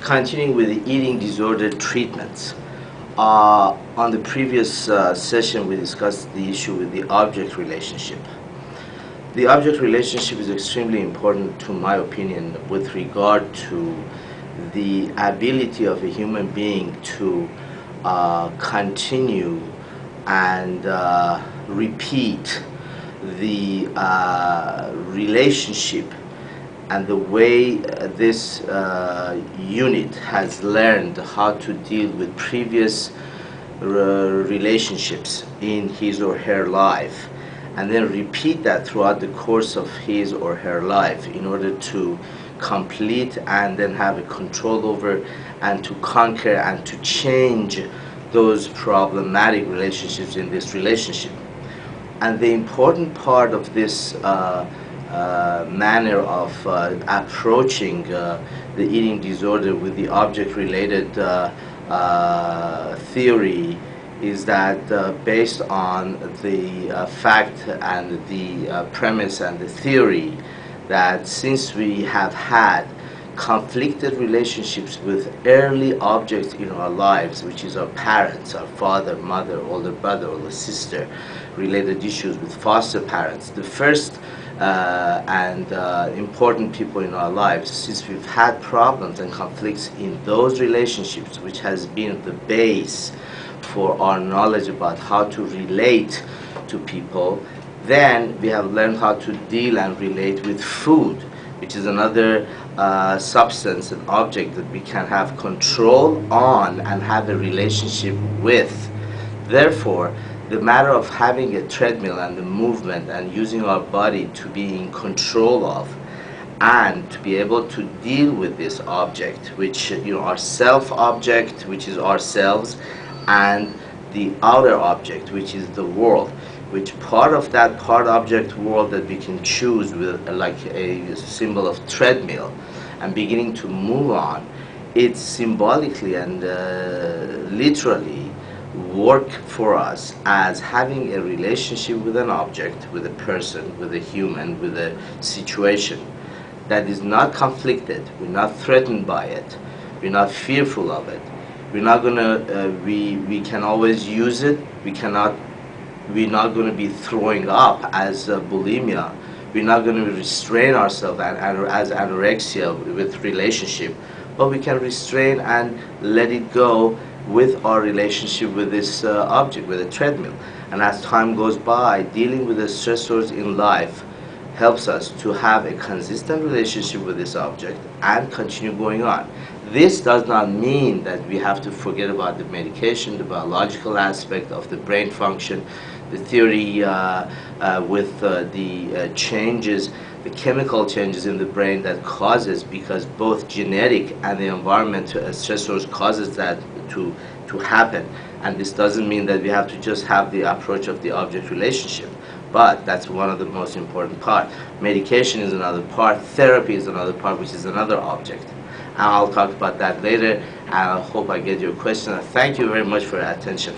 Continuing with the eating disorder treatments. On the previous session, we discussed the issue with the object relationship. The object relationship is extremely important, to my opinion, with regard to the ability of a human being to continue and repeat the relationship and the way this unit has learned how to deal with previous relationships in his or her life, and then repeat that throughout the course of his or her life in order to complete and then have a control over and to conquer and to change those problematic relationships in this relationship. And the important part of this manner of approaching the eating disorder with the object-related theory is that based on the fact and the premise and the theory that since we have had conflicted relationships with early objects in our lives, which is our parents, our father, mother, older brother, older sister, related issues with foster parents, the first and important people in our lives, since we've had problems and conflicts in those relationships, which has been the base for our knowledge about how to relate to people, then we have learned how to deal and relate with food, which is another substance, an object that we can have control on and have a relationship with. Therefore, the matter of having a treadmill and the movement and using our body to be in control of and to be able to deal with this object, which our self object, which is ourselves, and the outer object, which is the world, which part of that part object world that we can choose with like a symbol of treadmill and beginning to move on, it's symbolically and literally work for us as having a relationship with an object, with a person, with a human, with a situation that is not conflicted. We're not threatened by it. We're not fearful of it. We're not gonna. We can always use it. We're not going to be throwing up as bulimia. We're not going to restrain ourselves as anorexia with relationship, but we can restrain and let it go with our relationship with this object, with a treadmill. And as time goes by, dealing with the stressors in life helps us to have a consistent relationship with this object and continue going on. This does not mean that we have to forget about the medication, the biological aspect of the brain function, the theory with the changes, the chemical changes in the brain that causes, because both genetic and the environment stressors causes that to happen. And this doesn't mean that we have to just have the approach of the object relationship, but that's one of the most important part. Medication is another part, therapy is another part, which is another object. And I'll talk about that later, and I hope I get your question. Thank you very much for your attention.